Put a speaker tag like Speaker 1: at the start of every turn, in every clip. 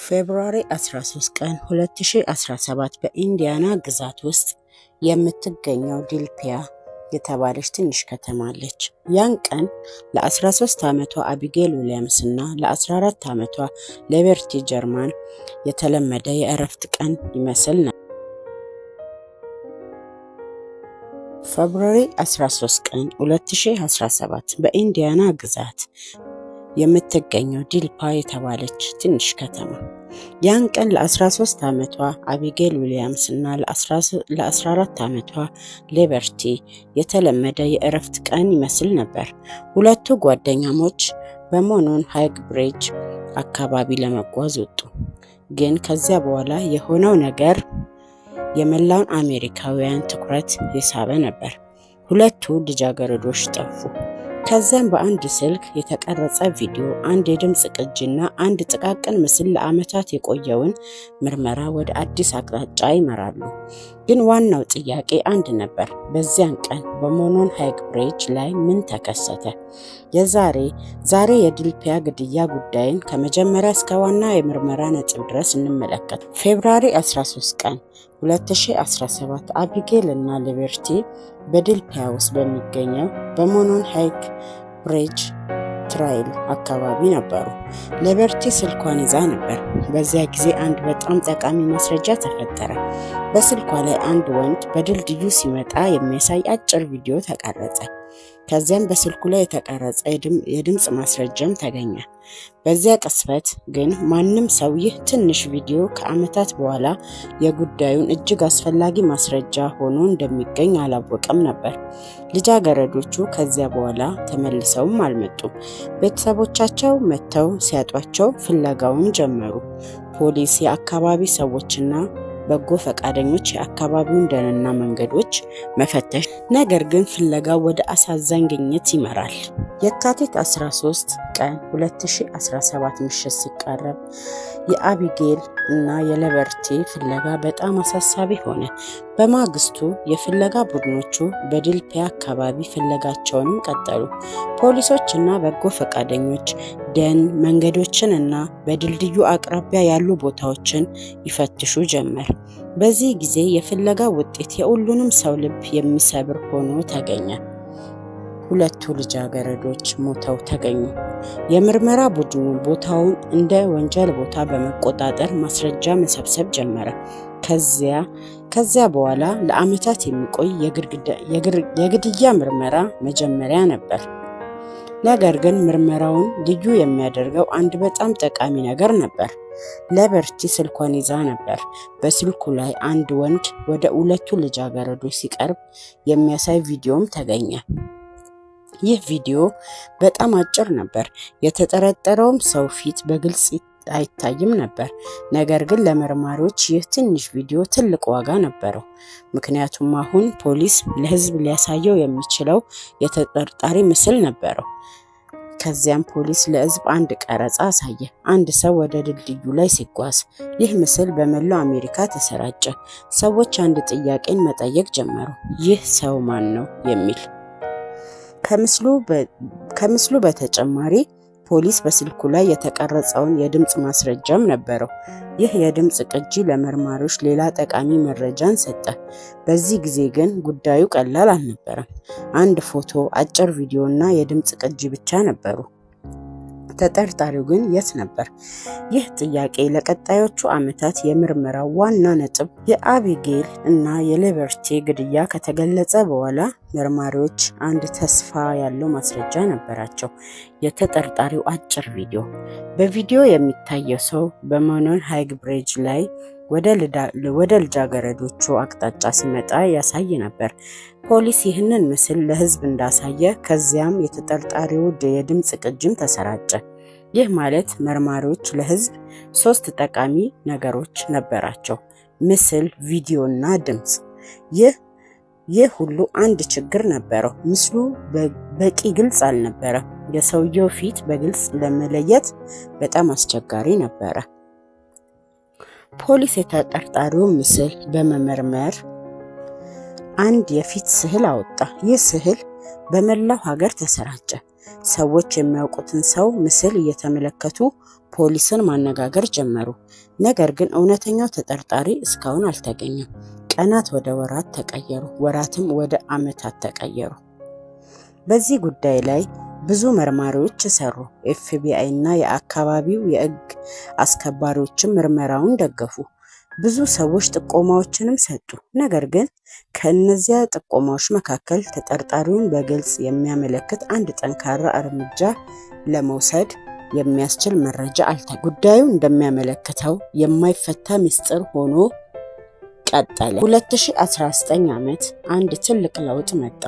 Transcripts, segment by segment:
Speaker 1: ፌብሩዋሪ 13 ቀን 2017 በኢንዲያና ግዛት ውስጥ የምትገኘው ዲልፒያ የተባለች ትንሽ ከተማ አለች። ያን ቀን ለ13 ዓመቷ አቢጌል ዊሊያምስ እና ለ14 ዓመቷ ሊበርቲ ጀርመን የተለመደ የእረፍት ቀን ይመስል ነበር። ፌብሩዋሪ 13 ቀን 2017 በኢንዲያና ግዛት የምትገኘው ዲልፒያ የተባለች ትንሽ ከተማ ያን ቀን ለ13 ዓመቷ አቢጌል ዊሊያምስ እና ለ14 ዓመቷ ሊበርቲ የተለመደ የእረፍት ቀን ይመስል ነበር። ሁለቱ ጓደኛሞች በሞኖን ሃይክ ብሪጅ አካባቢ ለመጓዝ ወጡ። ግን ከዚያ በኋላ የሆነው ነገር የመላውን አሜሪካውያን ትኩረት የሳበ ነበር። ሁለቱ ልጃገረዶች ጠፉ። ከዚያም በአንድ ስልክ የተቀረጸ ቪዲዮ፣ አንድ የድምጽ ቅጂና አንድ ጥቃቅን ምስል ለዓመታት የቆየውን ምርመራ ወደ አዲስ አቅጣጫ ይመራሉ። ግን ዋናው ጥያቄ አንድ ነበር። በዚያን ቀን በሞኖን ሃይክ ብሪጅ ላይ ምን ተከሰተ? ዛሬ የዲልፒያ ግድያ ጉዳይን ከመጀመሪያ እስከ ዋና የምርመራ ነጥብ ድረስ እንመለከት። ፌብሩዋሪ 13 ቀን 2017 አቢጌል እና ሊበርቲ በዲልፒያ ውስጥ በሚገኘው በሞኖን ሃይክ ብሪጅ ትራይል አካባቢ ነበሩ። ሊበርቲ ስልኳን ይዛ ነበር። በዚያ ጊዜ አንድ በጣም ጠቃሚ ማስረጃ ተፈጠረ። በስልኳ ላይ አንድ ወንድ በድልድዩ ሲመጣ የሚያሳይ አጭር ቪዲዮ ተቀረጸ። ከዚያም በስልኩ ላይ የተቀረጸ የድምጽ ማስረጃም ተገኘ። በዚያ ቅጽበት ግን ማንም ሰው ይህ ትንሽ ቪዲዮ ከዓመታት በኋላ የጉዳዩን እጅግ አስፈላጊ ማስረጃ ሆኖ እንደሚገኝ አላወቀም ነበር። ልጃገረዶቹ ከዚያ በኋላ ተመልሰውም አልመጡም። ቤተሰቦቻቸው መጥተው ሲያጧቸው ፍለጋውን ጀመሩ። ፖሊስ፣ የአካባቢ ሰዎችና በጎ ፈቃደኞች የአካባቢውን ደንና መንገዶች መፈተሽ፣ ነገር ግን ፍለጋው ወደ አሳዛኝ ግኝት ይመራል። የካቲት 13 ቀን 2017 ምሽት ሲቃረብ የአቢጌል እና የሊበርቲ ፍለጋ በጣም አሳሳቢ ሆነ። በማግስቱ የፍለጋ ቡድኖቹ በዲልፒያ አካባቢ ፍለጋቸውንም ቀጠሉ። ፖሊሶች እና በጎ ፈቃደኞች ደን፣ መንገዶችን እና በድልድዩ አቅራቢያ ያሉ ቦታዎችን ይፈትሹ ጀመር። በዚህ ጊዜ የፍለጋ ውጤት የሁሉንም ሰው ልብ የሚሰብር ሆኖ ተገኘ። ሁለቱ ልጃገረዶች ሞተው ተገኙ። የምርመራ ቡድኑ ቦታውን እንደ ወንጀል ቦታ በመቆጣጠር ማስረጃ መሰብሰብ ጀመረ። ከዚያ በኋላ ለዓመታት የሚቆይ የግድያ ምርመራ መጀመሪያ ነበር። ነገር ግን ምርመራውን ልዩ የሚያደርገው አንድ በጣም ጠቃሚ ነገር ነበር። ሊበርቲ ስልኳን ይዛ ነበር። በስልኩ ላይ አንድ ወንድ ወደ ሁለቱ ልጃገረዶች ሲቀርብ የሚያሳይ ቪዲዮም ተገኘ። ይህ ቪዲዮ በጣም አጭር ነበር። የተጠረጠረውም ሰው ፊት በግልጽ አይታይም ነበር። ነገር ግን ለመርማሪዎች ይህ ትንሽ ቪዲዮ ትልቅ ዋጋ ነበረው። ምክንያቱም አሁን ፖሊስ ለሕዝብ ሊያሳየው የሚችለው የተጠርጣሪ ምስል ነበረው። ከዚያም ፖሊስ ለሕዝብ አንድ ቀረጻ አሳየ። አንድ ሰው ወደ ድልድዩ ላይ ሲጓዝ። ይህ ምስል በመላው አሜሪካ ተሰራጨ። ሰዎች አንድ ጥያቄን መጠየቅ ጀመሩ። ይህ ሰው ማን ነው የሚል። ከምስሉ በተጨማሪ ፖሊስ በስልኩ ላይ የተቀረጸውን የድምጽ ማስረጃም ነበረው። ይህ የድምጽ ቅጂ ለመርማሪዎች ሌላ ጠቃሚ መረጃን ሰጠ። በዚህ ጊዜ ግን ጉዳዩ ቀላል አልነበረም። አንድ ፎቶ፣ አጭር ቪዲዮ እና የድምጽ ቅጂ ብቻ ነበሩ። ተጠርጣሪው ግን የት ነበር? ይህ ጥያቄ ለቀጣዮቹ ዓመታት የምርመራው ዋና ነጥብ። የአቢጌል እና የሊበርቲ ግድያ ከተገለጸ በኋላ መርማሪዎች አንድ ተስፋ ያለው ማስረጃ ነበራቸው። የተጠርጣሪው አጭር ቪዲዮ። በቪዲዮ የሚታየው ሰው በሞኖን ሃይክ ብሪጅ ላይ ወደ ልጃገረዶቹ አቅጣጫ ሲመጣ ያሳይ ነበር። ፖሊስ ይህንን ምስል ለሕዝብ እንዳሳየ፣ ከዚያም የተጠርጣሪው የድምጽ ቅጂም ተሰራጨ። ይህ ማለት መርማሪዎች ለሕዝብ 3 ጠቃሚ ነገሮች ነበራቸው: ምስል፣ ቪዲዮ እና ድምጽ። ይህ ሁሉ አንድ ችግር ነበረው። ምስሉ በቂ ግልጽ አልነበረም። የሰውየው ፊት በግልጽ ለመለየት በጣም አስቸጋሪ ነበረ። ፖሊስ የተጠርጣሪውን ምስል በመመርመር አንድ የፊት ስዕል አወጣ። ይህ ስዕል በመላው ሀገር ተሰራጨ። ሰዎች የሚያውቁትን ሰው ምስል እየተመለከቱ ፖሊስን ማነጋገር ጀመሩ። ነገር ግን እውነተኛው ተጠርጣሪ እስካሁን አልተገኘም። ቀናት ወደ ወራት ተቀየሩ፣ ወራትም ወደ ዓመታት ተቀየሩ። በዚህ ጉዳይ ላይ ብዙ መርማሪዎች ሰሩ። ኤፍቢአይ እና የአካባቢው የሕግ አስከባሪዎችም ምርመራውን ደገፉ። ብዙ ሰዎች ጥቆማዎችንም ሰጡ። ነገር ግን ከእነዚያ ጥቆማዎች መካከል ተጠርጣሪውን በግልጽ የሚያመለክት አንድ ጠንካራ እርምጃ ለመውሰድ የሚያስችል መረጃ አልተገኘም። ጉዳዩ እንደሚያመለክተው የማይፈታ ምስጢር ሆኖ ቀጠለ። 2019 ዓመት አንድ ትልቅ ለውጥ መጣ።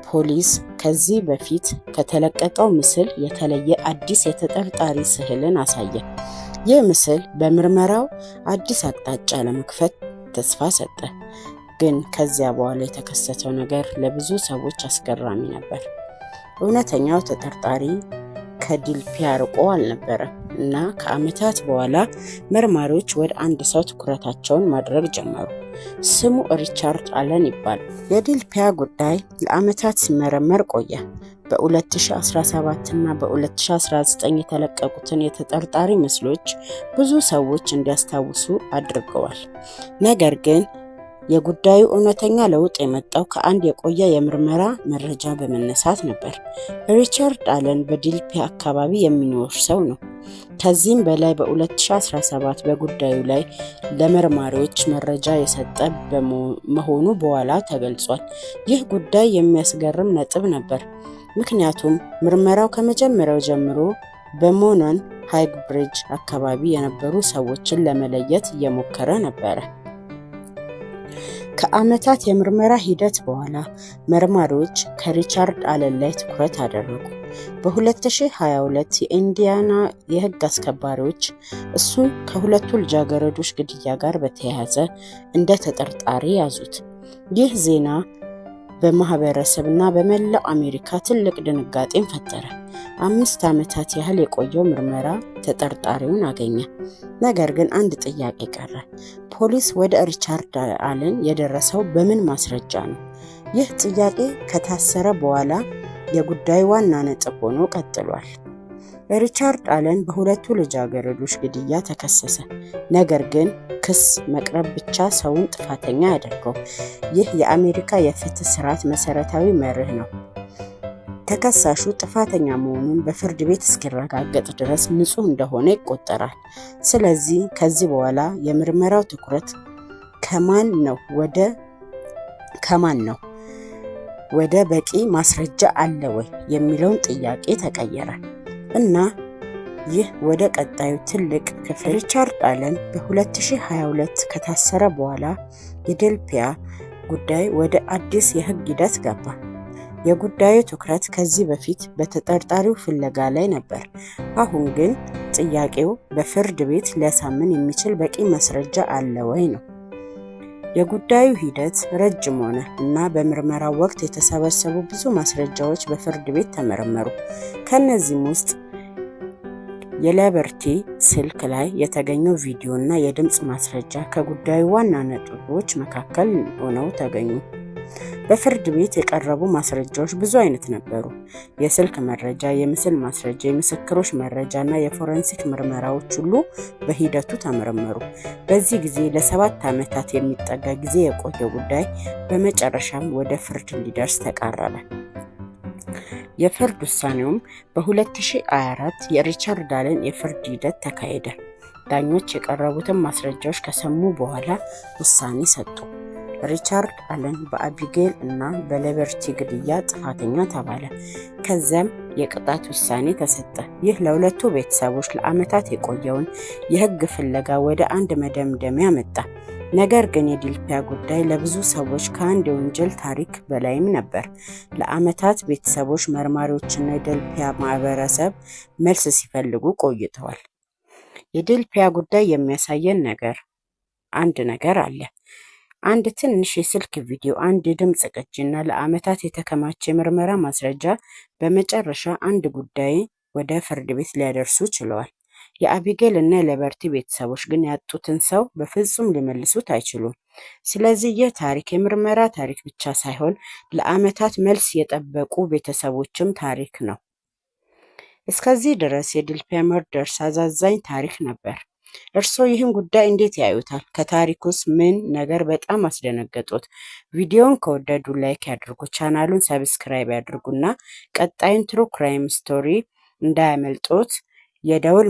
Speaker 1: ፖሊስ ከዚህ በፊት ከተለቀቀው ምስል የተለየ አዲስ የተጠርጣሪ ስዕልን አሳየ። ይህ ምስል በምርመራው አዲስ አቅጣጫ ለመክፈት ተስፋ ሰጠ። ግን ከዚያ በኋላ የተከሰተው ነገር ለብዙ ሰዎች አስገራሚ ነበር። እውነተኛው ተጠርጣሪ ከዲልፒያ ርቆ አልነበረም እና ከዓመታት በኋላ መርማሪዎች ወደ አንድ ሰው ትኩረታቸውን ማድረግ ጀመሩ። ስሙ ሪቻርድ አለን ይባላል። የዲልፒያ ጉዳይ ለዓመታት ሲመረመር ቆየ። በ2017 እና በ2019 የተለቀቁትን የተጠርጣሪ ምስሎች ብዙ ሰዎች እንዲያስታውሱ አድርገዋል። ነገር ግን የጉዳዩ እውነተኛ ለውጥ የመጣው ከአንድ የቆየ የምርመራ መረጃ በመነሳት ነበር። ሪቻርድ አለን በዲልፒያ አካባቢ የሚኖር ሰው ነው። ከዚህም በላይ በ2017 በጉዳዩ ላይ ለመርማሪዎች መረጃ የሰጠ መሆኑ በኋላ ተገልጿል። ይህ ጉዳይ የሚያስገርም ነጥብ ነበር፣ ምክንያቱም ምርመራው ከመጀመሪያው ጀምሮ በሞኖን ሃይግ ብሪጅ አካባቢ የነበሩ ሰዎችን ለመለየት እየሞከረ ነበረ። ከዓመታት የምርመራ ሂደት በኋላ መርማሪዎች ከሪቻርድ አለን ላይ ትኩረት አደረጉ። በ2022 የኢንዲያና የሕግ አስከባሪዎች እሱን ከሁለቱ ልጃገረዶች ግድያ ጋር በተያያዘ እንደ ተጠርጣሪ ያዙት። ይህ ዜና በማህበረሰብና በመላው አሜሪካ ትልቅ ድንጋጤን ፈጠረ። 5 ዓመታት ያህል የቆየው ምርመራ ተጠርጣሪውን አገኘ። ነገር ግን አንድ ጥያቄ ቀረ። ፖሊስ ወደ ሪቻርድ አለን የደረሰው በምን ማስረጃ ነው? ይህ ጥያቄ ከታሰረ በኋላ የጉዳዩ ዋና ነጥብ ሆኖ ቀጥሏል። ሪቻርድ አለን በሁለቱ ልጃገረዶች ግድያ ተከሰሰ። ነገር ግን ክስ መቅረብ ብቻ ሰውን ጥፋተኛ ያደርገው። ይህ የአሜሪካ የፍትህ ስርዓት መሰረታዊ መርህ ነው። ተከሳሹ ጥፋተኛ መሆኑን በፍርድ ቤት እስኪረጋገጥ ድረስ ንጹህ እንደሆነ ይቆጠራል። ስለዚህ ከዚህ በኋላ የምርመራው ትኩረት ከማን ነው ወደ በቂ ማስረጃ አለ ወይ የሚለውን ጥያቄ ተቀየረ እና ይህ ወደ ቀጣዩ ትልቅ ክፍል ሪቻርድ አለን በ2022 ከታሰረ በኋላ የዲልፒያ ጉዳይ ወደ አዲስ የህግ ሂደት ገባ። የጉዳዩ ትኩረት ከዚህ በፊት በተጠርጣሪው ፍለጋ ላይ ነበር። አሁን ግን ጥያቄው በፍርድ ቤት ሊያሳምን የሚችል በቂ ማስረጃ አለ ወይ ነው። የጉዳዩ ሂደት ረጅም ሆነ እና በምርመራው ወቅት የተሰበሰቡ ብዙ ማስረጃዎች በፍርድ ቤት ተመረመሩ። ከነዚህም ውስጥ የሊበርቲ ስልክ ላይ የተገኘው ቪዲዮ እና የድምፅ ማስረጃ ከጉዳዩ ዋና ነጥቦች መካከል ሆነው ተገኙ። በፍርድ ቤት የቀረቡ ማስረጃዎች ብዙ አይነት ነበሩ። የስልክ መረጃ፣ የምስል ማስረጃ፣ የምስክሮች መረጃ እና የፎረንሲክ ምርመራዎች ሁሉ በሂደቱ ተመረመሩ። በዚህ ጊዜ ለ7 ዓመታት የሚጠጋ ጊዜ የቆየው ጉዳይ በመጨረሻም ወደ ፍርድ ሊደርስ ተቃረበ። የፍርድ ውሳኔውም በ2024 የሪቻርድ አለን የፍርድ ሂደት ተካሄደ። ዳኞች የቀረቡትን ማስረጃዎች ከሰሙ በኋላ ውሳኔ ሰጡ። ሪቻርድ አለን በአቢጌል እና በሊበርቲ ግድያ ጥፋተኛ ተባለ። ከዚያም የቅጣት ውሳኔ ተሰጠ። ይህ ለሁለቱ ቤተሰቦች ለዓመታት የቆየውን የሕግ ፍለጋ ወደ አንድ መደምደሚያ መጣ። ነገር ግን የዲልፒያ ጉዳይ ለብዙ ሰዎች ከአንድ የወንጀል ታሪክ በላይም ነበር። ለዓመታት ቤተሰቦች፣ መርማሪዎችና የዲልፒያ ማህበረሰብ መልስ ሲፈልጉ ቆይተዋል። የዲልፒያ ጉዳይ የሚያሳየን አንድ ነገር አለ። አንድ ትንሽ የስልክ ቪዲዮ፣ አንድ የድምፅ ቅጂ እና ለዓመታት የተከማቸ የምርመራ ማስረጃ በመጨረሻ አንድ ጉዳይ ወደ ፍርድ ቤት ሊያደርሱ ችለዋል። የአቢጌል እና የሊበርቲ ቤተሰቦች ግን ያጡትን ሰው በፍጹም ሊመልሱት አይችሉም። ስለዚህ ይህ ታሪክ የምርመራ ታሪክ ብቻ ሳይሆን ለዓመታት መልስ የጠበቁ ቤተሰቦችም ታሪክ ነው። እስከዚህ ድረስ የዲልፒያ መርደርስ አሳዛኝ ታሪክ ነበር። እርስዎ ይህን ጉዳይ እንዴት ያዩታል? ከታሪኩስ ምን ነገር በጣም አስደነገጦት? ቪዲዮውን ከወደዱ ላይክ ያድርጉ፣ ቻናሉን ሰብስክራይብ ያድርጉና ቀጣዩን ትሩ ክራይም ስቶሪ እንዳያመልጦት የደውል